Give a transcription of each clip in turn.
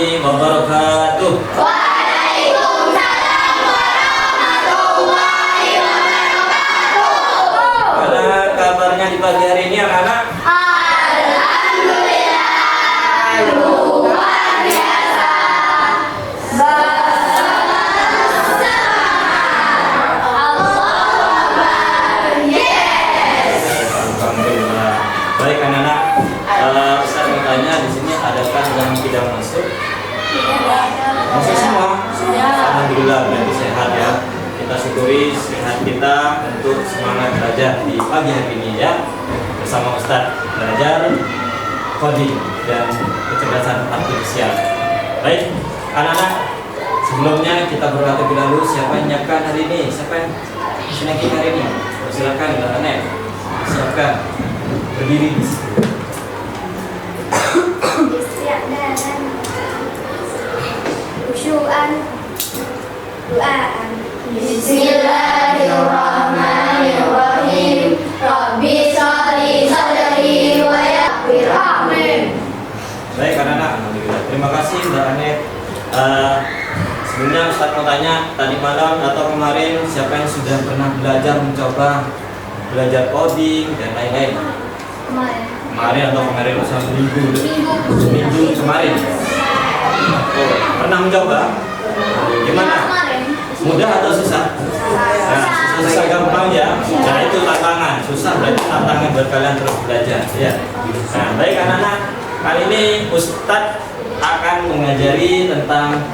warahmatullahi wabarakatuh. Waalaikumsalam warahmatullahi wabarakatuh. Gimana kabarnya di pagi hari ini anak-anak? Alhamdulillah, luar biasa. Alhamdulillah. Baik anak-anak, Ustaz mau tanya di sini adakah yang tidak masuk? Masuk semua? Alhamdulillah, berarti sehat ya. Kita syukuri sehat kita untuk semangat belajar di pagi hari ini ya. Bersama Ustaz belajar coding dan kecerdasan artifisial. Baik, anak-anak, sebelumnya kita berdoa terlebih dahulu. Siapa yang nyiapkan hari ini? Siapa yang snacking hari ini? Silakan, anak-anak. Siapkan. Berdiri. Isti'dadan, khusyu'an, du'aan. Bismillahirrahmanirrahim. Rabbi shrah sadri wa yassir amri. Baik anak-anak, alhamdulillah. Terima kasih Mbak Anet. Sebelumnya Ustaz mau tanya, tadi malam atau kemarin siapa yang sudah pernah belajar belajar coding dan lain-lain? Kemarin atau kemarin seminggu kemarin. Oh, pernah mencoba? Gimana? Mudah atau susah? Nah, susah gampang ya. Nah itu tantangan. Susah berarti tantangan buat kalian terus belajar ya. Nah baik anak-anak, kali ini Ustadz akan mengajari tentang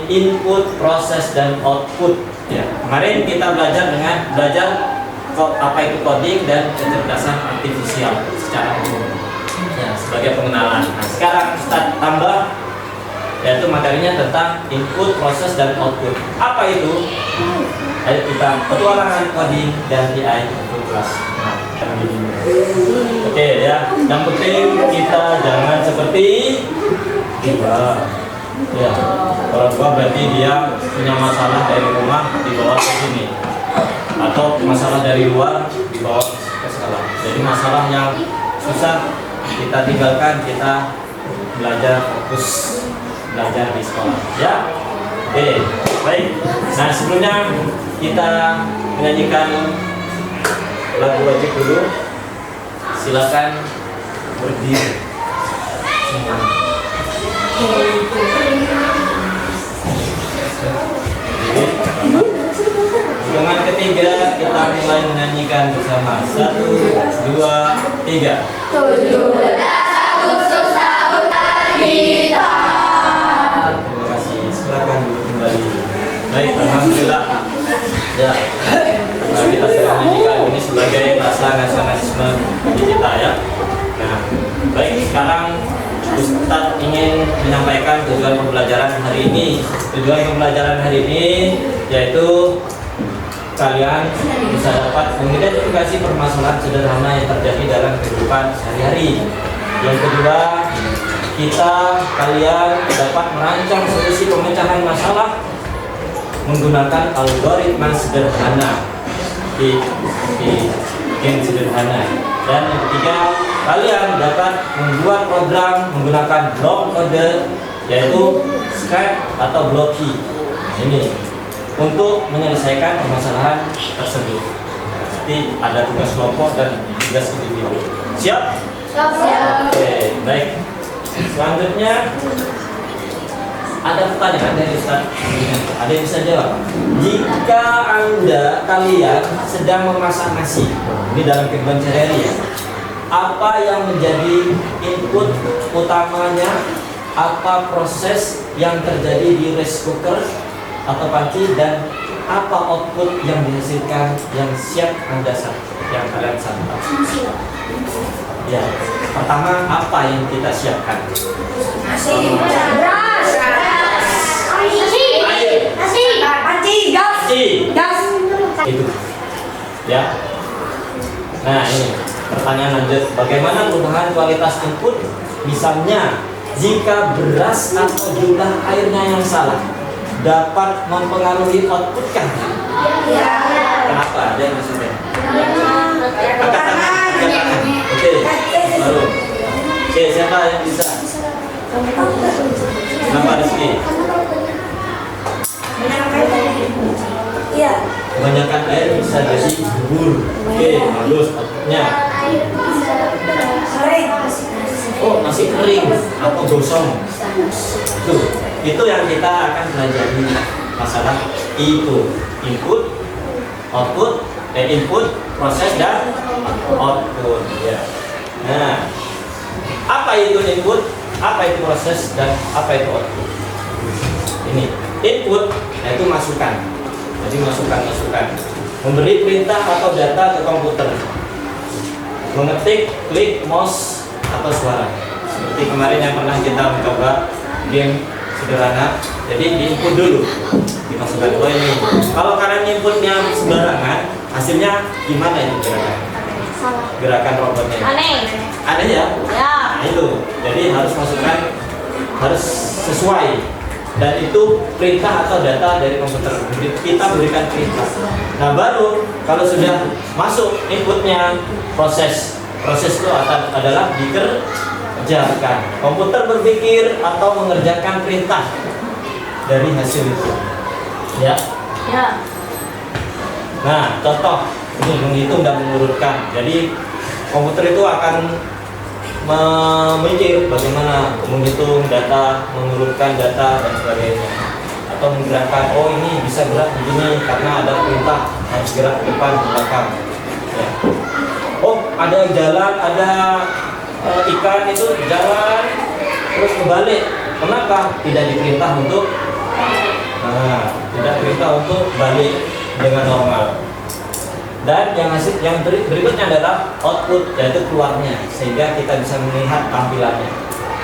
input, proses dan output ya. Kemarin kita belajar apa itu coding dan kecerdasan artifisial secara umum ya, sebagai pengenalan. Nah, sekarang Ustadz tambah yaitu materinya tentang input, proses dan output. Apa itu? Ayo kita petualangan coding dan AI untuk kelas. Oke ya, yang penting kita jangan seperti tiba. Ya, kalau gua berarti dia punya masalah dari rumah dibawa ke sini, atau masalah dari luar dibawa ke sekolah. Jadi masalah yang susah kita tinggalkan, kita belajar fokus belajar di sekolah. Ya, oke, baik. Nah sebelumnya kita menyanyikan lagu wajib dulu. Silakan berdiri. Dengan ketiga kita mulai menyanyikan bersama. 1, 2, 3. 17 Agustus tahun kita. Terima kasih. Silakan dulu kembali. Baik, alhamdulillah. Ya, kita sudah menyanyikan ini sebagai rasa nasionalisme di kita ya. Nah, baik sekarang Ustadz ingin menyampaikan tujuan pembelajaran hari ini. Tujuan pembelajaran hari ini yaitu kalian bisa dapat mengidentifikasi permasalahan sederhana yang terjadi dalam kehidupan sehari-hari. Yang kedua, kalian dapat merancang solusi pemecahan masalah menggunakan algoritma sederhana di game sederhana. Dan yang ketiga, kalian dapat membuat program menggunakan blok kode yaitu script atau blocky ini untuk menyelesaikan permasalahan tersebut. Jadi ada tugas kelompok dan tugas individu. Siap? Siap. Oke, baik. Selanjutnya ada pertanyaan dari Ustaz. Ada yang bisa jawab? Jika kalian sedang memasak nasi, ini dalam kehidupan sehari-hari ya, apa yang menjadi input utamanya? Apa proses yang terjadi di rice cooker atau panci, dan apa output yang dihasilkan yang siap Anda yang kalian santap? Ya, pertama apa yang kita siapkan? Nasi, beras, air, panci, gas. Itu ya. Nah ini pertanyaan lanjut, bagaimana perubahan kualitas input? Misalnya jika beras atau jumlah airnya yang salah dapat mempengaruhi output kan? Ya. Kenapa? Ada yang maksudnya? Angkat tangan. Oke, baru. Oke, siapa yang bisa? bisa jadi bubur. Oke, bagus. Outputnya. Oh, masih kering atau gosong. Tuh, itu yang kita akan pelajari masalah itu. Input, proses dan output. Ya. Nah, apa itu input? Apa itu proses dan apa itu output? Ini input yaitu masukan. Jadi masukan. Memberi perintah atau data ke komputer. Mengetik, klik, mouse atau suara. Seperti kemarin yang pernah kita mencoba game sederhana. Jadi diinput dulu, dimasukkan oh ini. Kalau kalian inputnya sembarangan, hasilnya gimana itu gerakan robotnya? Aneh ya? Ya. Nah itu, jadi harus masukkan, harus sesuai. Dan itu perintah atau data dari komputer. Kita berikan perintah. Nah baru kalau sudah masuk inputnya, proses itu adalah dikerjakan. Komputer berpikir atau mengerjakan perintah dari hasil itu. Ya. Nah contoh ini menghitung dan mengurutkan. Jadi komputer itu akan memikir bagaimana menghitung data, mengurutkan data dan sebagainya, atau menggerakkan oh ini bisa gerak begini karena ada perintah harus gerak ke depan ke belakang. Ya. Oh ada jalan, ada ikan itu jalan terus kebalik. Kenapa? Tidak diperintah untuk tidak perintah untuk balik dengan normal. Dan yang berikutnya adalah output, yaitu keluarnya, sehingga kita bisa melihat tampilannya,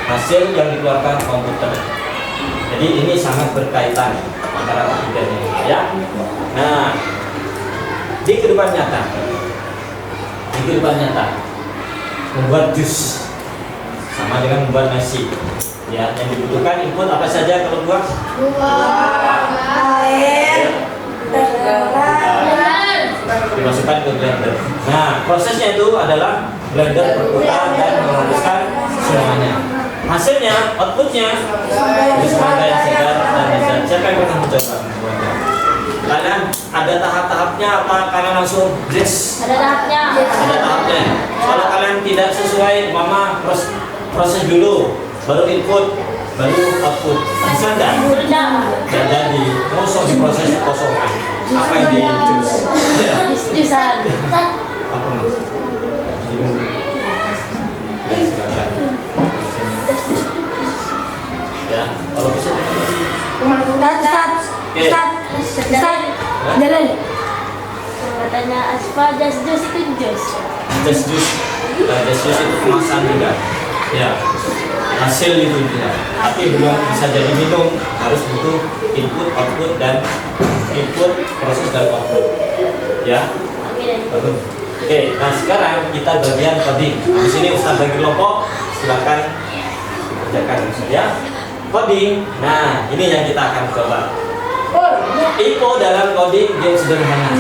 hasil yang dikeluarkan komputer. Jadi ini sangat berkaitan antara ketiganya, ya. Nah, di kehidupan nyata, membuat jus sama dengan membuat nasi. Ya, yang dibutuhkan input apa saja kalau buat? Air, dimasukkan ke blender. Nah, prosesnya itu adalah blender berputar dan menghaluskan semuanya. Hasilnya, outputnya semangka yang segar dan lezat. Siapa yang pernah mencoba? Kalian ada tahap-tahapnya apa? Kalian langsung yes? Ada tahapnya. Ada tahapnya. Kalau kalian tidak sesuai, mama proses dulu, baru input, baru output. Bisa enggak? Dan jadi kosong diproses kosongan. Apa yang di jus? Jusan. Apa mas? Ya, silakan. Ya, kalau bisa. Jalan. Katanya Aspa jas jus itu jus. Jas jus itu kemasan juga. Ya, hasil itu juga. Tapi belum bisa jadi minum, harus butuh input, output dan input, proses dan output. Ya. Bagus. Oke, nah sekarang kita bagian coding. Di sini Ustaz bagi kelompok, silakan kerjakan ya. Coding. Nah, ini yang kita akan coba. Info dalam coding game sederhana.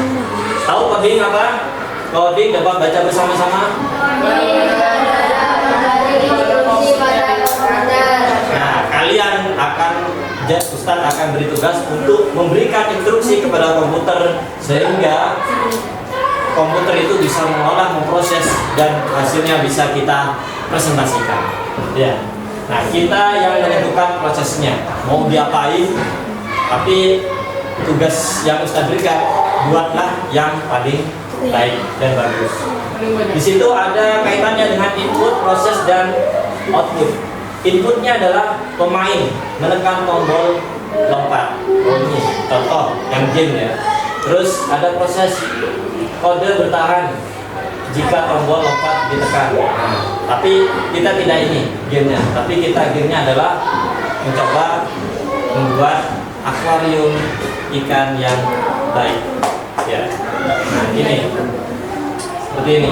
Tahu coding apa? Coding dapat baca bersama-sama. Nah, kalian akan Ustaz akan beri tugas untuk memberikan instruksi kepada komputer sehingga komputer itu bisa mengolah, memproses dan hasilnya bisa kita presentasikan. Ya. Nah, kita yang menentukan prosesnya mau diapain, tapi tugas yang Ustaz berikan buatlah yang paling baik dan bagus. Di situ ada kaitannya dengan input, proses dan output. Inputnya adalah pemain menekan tombol lompat. Ini contoh yang game ya. Terus ada proses kode bertahan jika tombol lompat ditekan. Nah, tapi kita tidak ini gamenya. Tapi gamenya adalah mencoba membuat akuarium ikan yang baik. Ya. Nah ini seperti ini.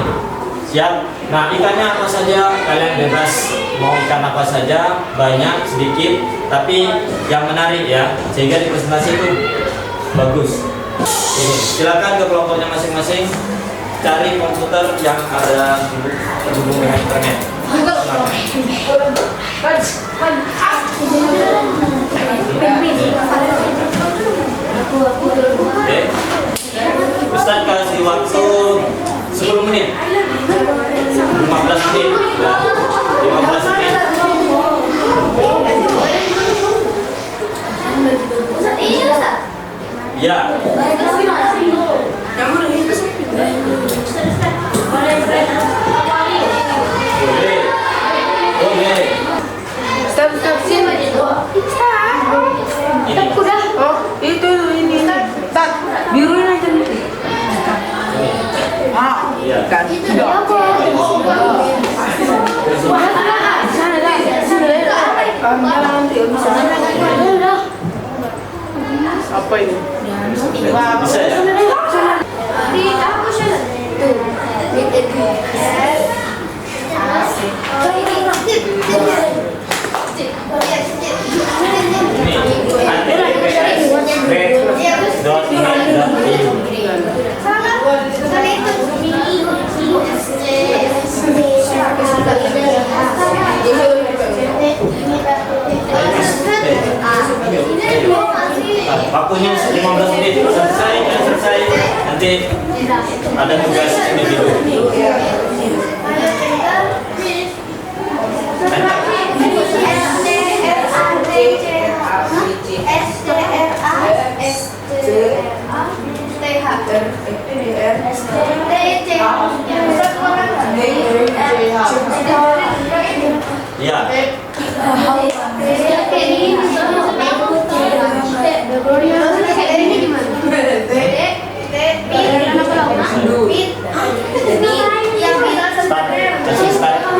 Siap. Nah ikannya apa saja kalian bebas mau ikan apa saja, banyak sedikit, tapi yang menarik ya, sehingga di presentasi itu bagus. Ini silakan ke kelompoknya masing-masing cari komputer yang ada terhubung dengan internet. Oke. Ustaz kasih waktu 10 menit 15 menit ya. 15 menit ya. Boleh. Stop sini. Ini. Udah. Oh, itu ini. Tat, biruin aja nih. Ah, Iya. kan. Udah. Sana dah. Nanti bisa. Apa ini? Bisa ya? Waktunya 15 menit selesai nanti ada tugas individu. Ya.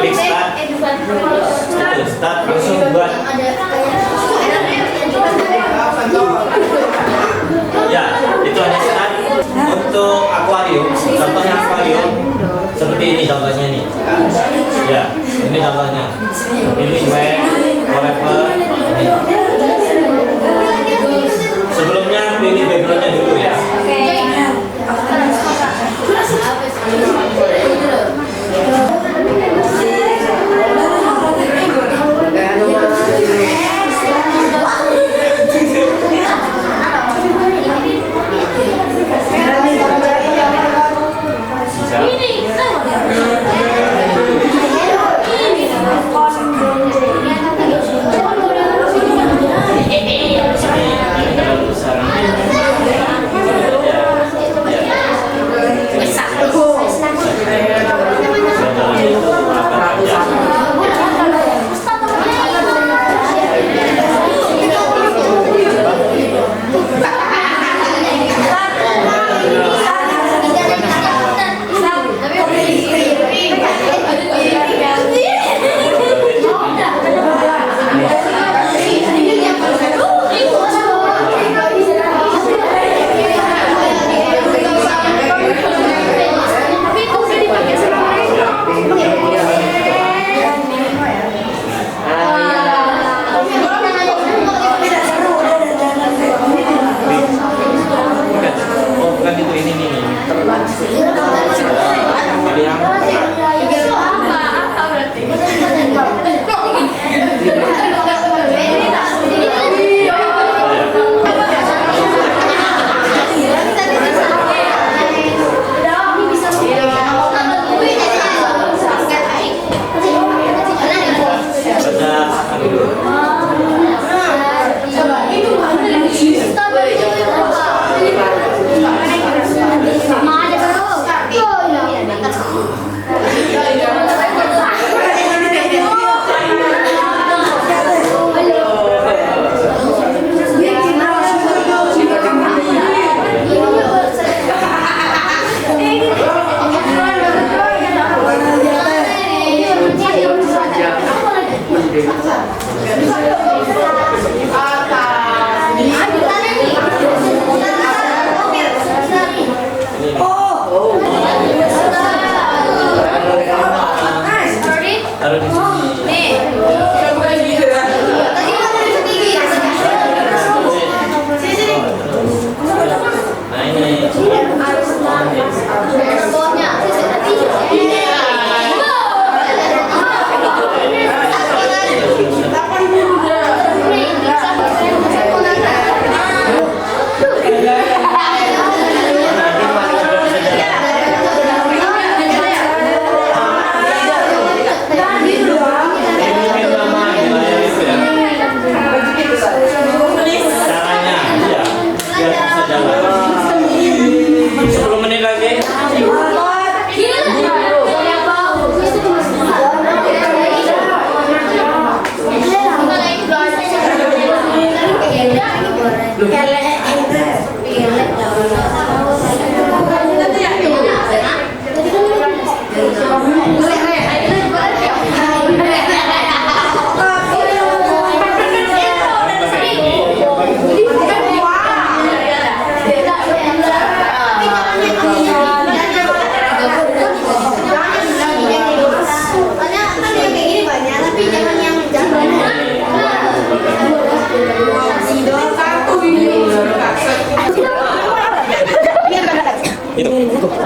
Klik start. Start langsung buat. Ya, itu hanya start. Untuk akuarium, contohnya akuarium seperti ini contohnya nih. Ya, ini contohnya. Pilih wallpaper. Sebelumnya pilih backgroundnya dulu ya.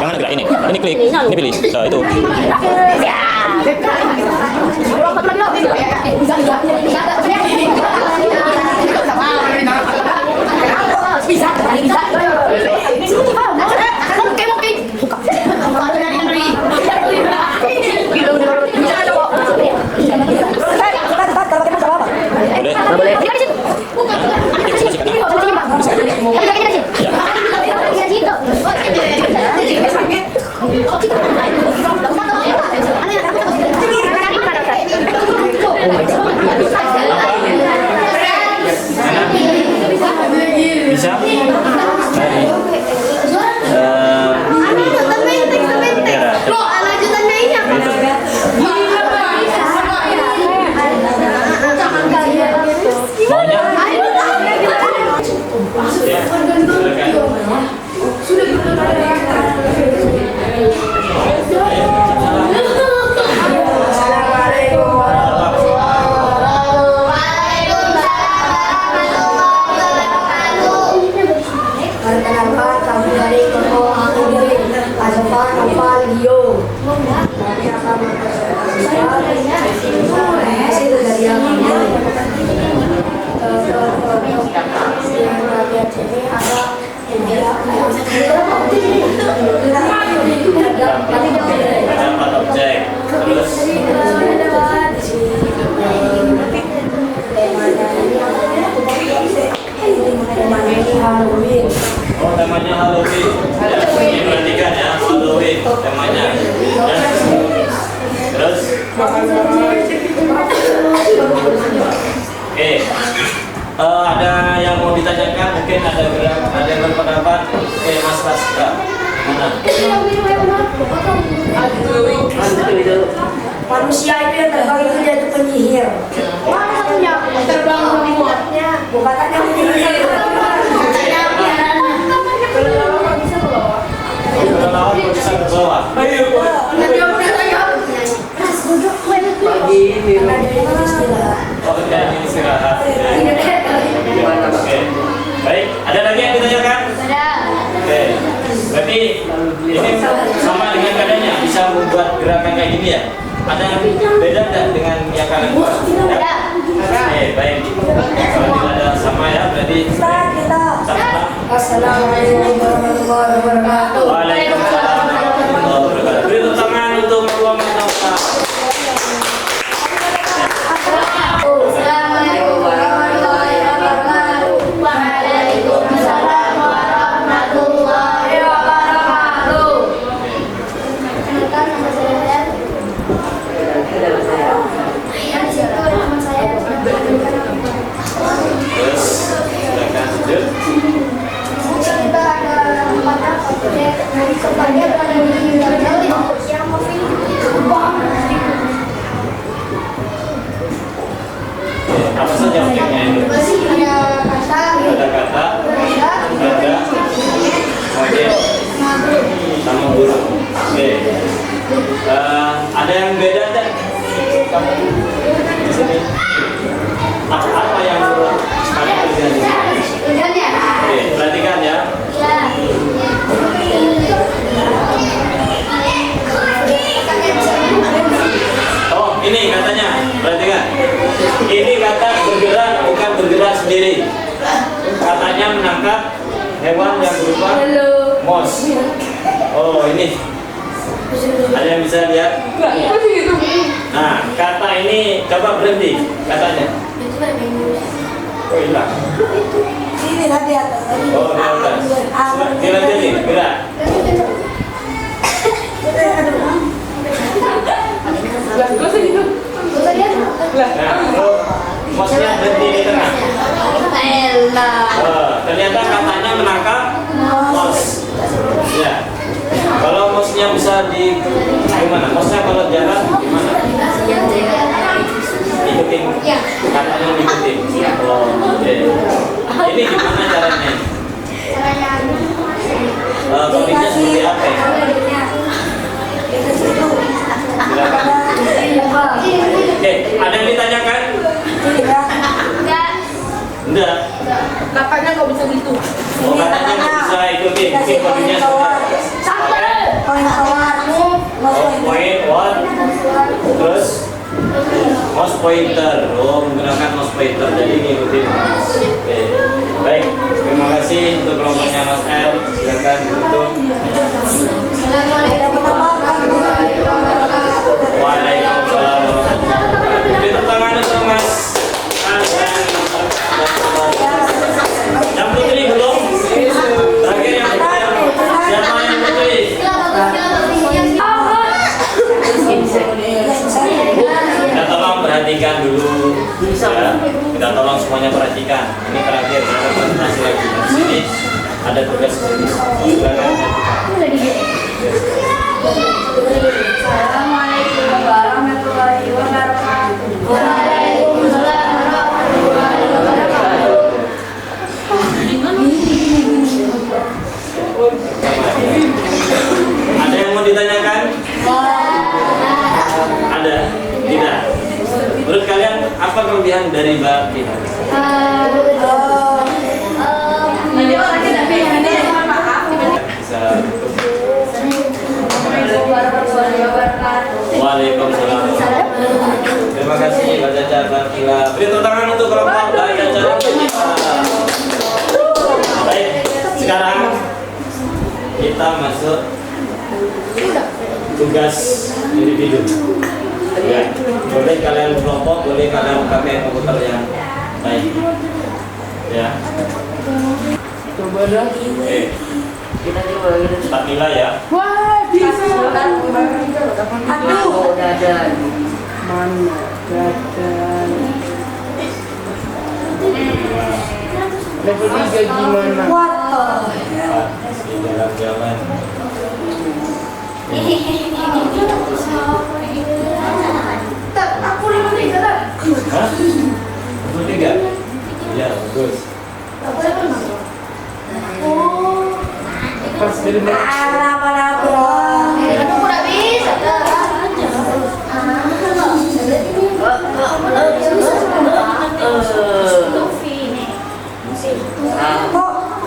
Yang mana gerak ini? Ini klik, ini pilih. Itu. Boleh. Bisa? Oh, temanya Halloween. Ya, diperhatikan ya, Halloween temanya. Ya. Terus, oke. Ada yang mau ditanyakan? Mungkin ada yang berpendapat. Oke, Mas Raska. Mana? Manusia itu yang terbang itu dia itu penyihir. Mana satunya? Terbang remote-nya. Bukan katanya penyihir. Kalau lawan bisa ke bawah. Pagi ini. Oh, ini istirahat. Oke. Baik, ada lagi yang ditanyakan? Ada. Oke. Berarti ini sama dengan keadaannya bisa membuat gerakan kayak gini ya? Ada yang beda nggak dengan yang kalian buat? Ya? Oke, baik. Kalau tidak ada sama ya, berarti sama. Assalamualaikum warahmatullahi wabarakatuh. Waalaikumsalam warahmatullahi wabarakatuh. Beri tepuk tangan untuk Muhammad Mustafa. Assalamualaikum warahmatullahi wabarakatuh. Waalaikumsalam warahmatullahi wabarakatuh. Kenalkan nama saya. Yang situ nama saya. Terus, silakan sujud. Kita ada 4 objek sebagai pada yang Apa saja objeknya itu? Ada kata, ada objek, sama burung. Oke. Ada yang beda nggak? Di sini. Apa yang menurut kalian terjadi? Oke, perhatikan ya. Oh, ini katanya, perhatikan. Ini kata bergerak, bukan bergerak sendiri. Katanya menangkap hewan yang berupa mouse. Oh, ini. Ada yang bisa lihat? Nah, kata ini coba berhenti katanya. Oh, hilang. Ini lah di atas. Oh, di atas. Dilanjutin, gerak. Nah, mouse-nya berhenti di tengah. Ternyata katanya menangkap mouse. Ya. Kalau mouse-nya bisa di gimana? Mouse-nya kalau jalan gimana? Ikutin. Katanya ikutin. Oh, oke. Ini gimana caranya? Kodenya seperti apa ya? Silakan. Oke, ada yang ditanyakan? Enggak. Katanya nggak bisa gitu. Oh, katanya nggak bisa ikutin. Mungkin kodenya seperti apa? Sampai. point what? Terus mouse pointer. Oh, menggunakan mouse pointer. Jadi ngikutin mouse. Oke. Baik, terima kasih untuk kelompoknya Mas L. Silakan ditutup. Waalaikumsalam. Tepuk tangan untuk Mas Al dan yang putri belum? Terakhir yang putri. Siapa yang putri? Kita tolong perhatikan dulu. Ya. Kita tolong semuanya perhatikan. Ini terakhir kita presentasi lagi. Di sini ada tugas khusus. Silakan. Assalamualaikum warahmatullahi wabarakatuh. Waalaikumsalam warahmatullahi wabarakatuh. Ada yang mau ditanyakan? Ada? Tidak? Menurut kalian apa kelebihan dari Mbak Tina? Bisa. Waalaikumsalam. Terima kasih Mbak Caca, Mbak Kila. Beri tepuk tangan untuk kelompok Mbak Caca dan Mbak Kila. Baik, sekarang kita masuk tugas individu. Ya, boleh kalian kelompok, boleh kalian pakai komputer yang baik. Ya. Coba dah. Oke. Kita coba gitu. Cepat nilai ya. Wah, bisa. Aduh. Dadan. Mana dadan? Level 3 gimana? Masih jalan-jalan. Aku 53 kan? Hah? 23? Ya, bagus. Pas dari mana? Aku udah bisa.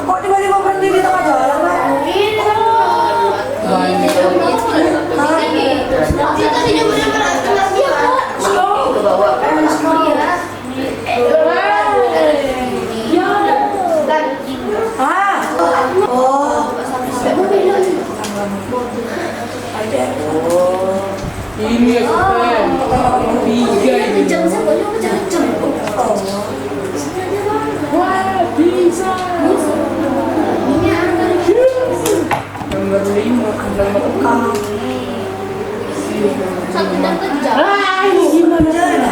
Kok tiba-tiba berhenti di tengah jalan, Pak? Itu bawa. Ini ya keren. 3 ini. Wah, bisa. Nomor 5, nomor 6. Ini gimana?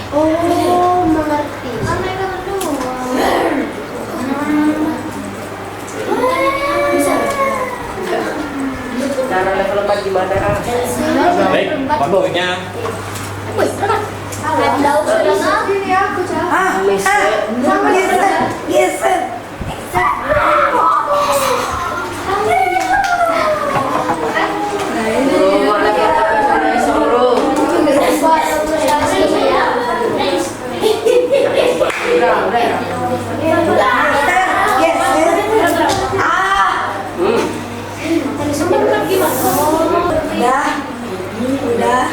Oh, mengerti. Cara level 4 gimana? Baik, waktunya Geser. Udah.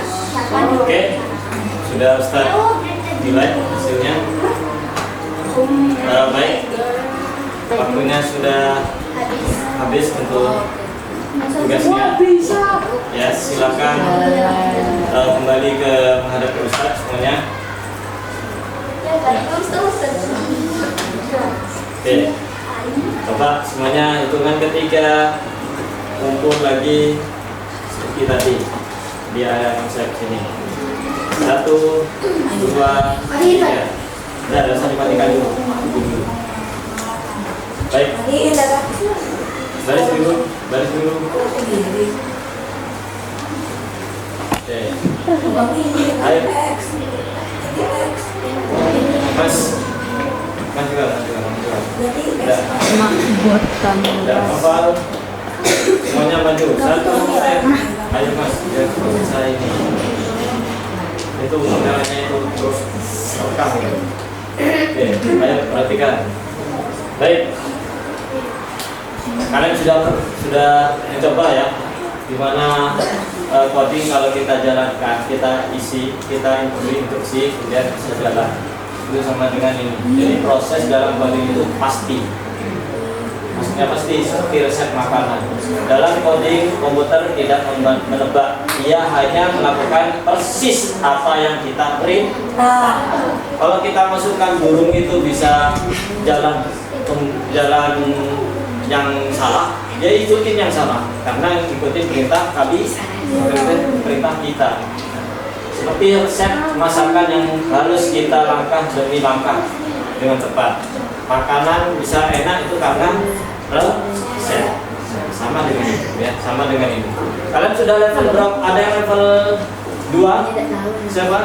oke. Sudah Ustaz nilai hasilnya. Baik. Waktunya sudah habis untuk tugasnya. Ya, silakan kembali ke menghadap ke Ustaz semuanya. Oke. Coba semuanya hitungan ketiga kumpul lagi seperti tadi. Biar ada konsep sini. 1, 2, 3. Udah, usah dimatikan dulu. Baik. Baris dulu. Oke. Ayo. Mas juga. Udah. Udah hafal. Semuanya maju. 1, ayo Mas, biar bisa ini. itu kameranya itu terus rekam gitu. Oke, ayo perhatikan. Baik, kalian sudah mencoba ya, gimana coding kalau kita jalankan, kita isi, kita instruksi, kemudian bisa jalan. Itu sama dengan ini. Jadi proses dalam coding itu pasti. Maksudnya pasti seperti resep makanan. Dalam coding komputer tidak menebak, ia hanya melakukan persis apa yang kita perintah. Kalau kita masukkan burung itu bisa jalan yang salah, dia ikutin yang salah karena ikutin perintah perintah kita. Seperti resep masakan yang harus kita langkah demi langkah dengan cepat. Makanan bisa enak itu karena resep. Sama dengan ini, ya, sama dengan ini. Kalian sudah level berapa? Ada yang level 2? Siapa?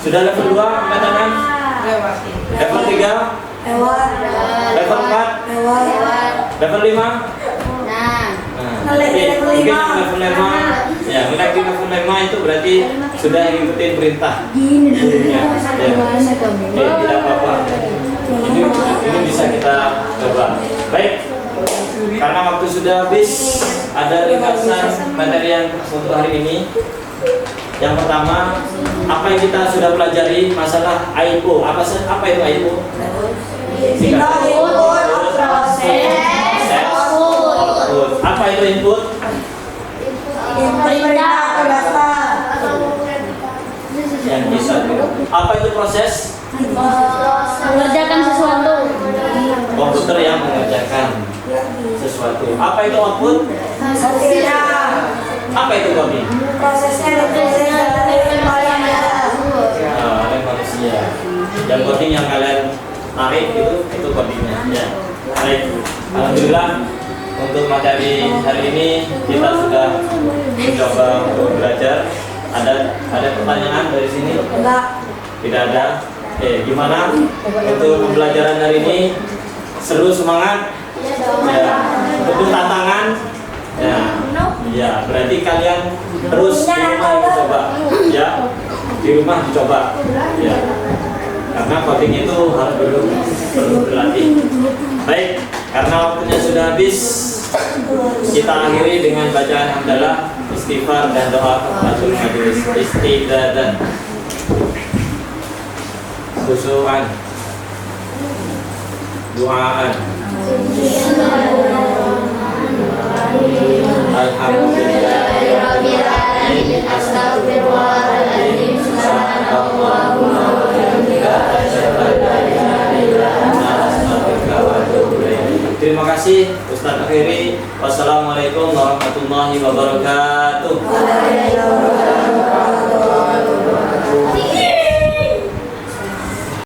Sudah level 2? Angkat tangan. Level 3? Level 4? Level 5? Level 5. Ya, menaiki level 5 itu berarti sudah ngikutin perintah. Ya. Tidak apa-apa. Ini bisa kita coba. Baik. Karena waktu sudah habis, ada ringkasan materi yang untuk hari ini. Yang pertama, apa yang kita sudah pelajari masalah AIPO. Apa itu AIPO? Apa itu input? Yang bisa. Apa itu proses? Mengerjakan sesuatu. Komputer yang mengerjakan sesuatu. Apa itu output? Apa itu coding? Prosesnya Oleh manusia. Yang coding yang kalian tarik itu codingnya. Ya. Baik. Alhamdulillah untuk materi hari ini kita sudah mencoba untuk belajar. Ada pertanyaan dari sini? Tidak ada. Gimana untuk pembelajaran hari ini? Seru, semangat? Ya. Untuk tantangan? Ya, berarti kalian terus di rumah dicoba, ya, di rumah dicoba, ya, karena coding itu harus perlu berlatih. Baik, karena waktunya sudah habis, kita akhiri dengan bacaan hamdalah, istighfar dan doa kafaratul majelis. Istighfar, khusyuan, doaan. Alhamdulillahirrahmanirrahim. Astagfirullahaladzim. Subhanallahumma wa bihamdika asyhadu an la ilaha illa anta astaghfiruka wa atubu ilaik. Terima kasih Ustaz akhiri. Wassalamualaikum warahmatullahi wabarakatuh.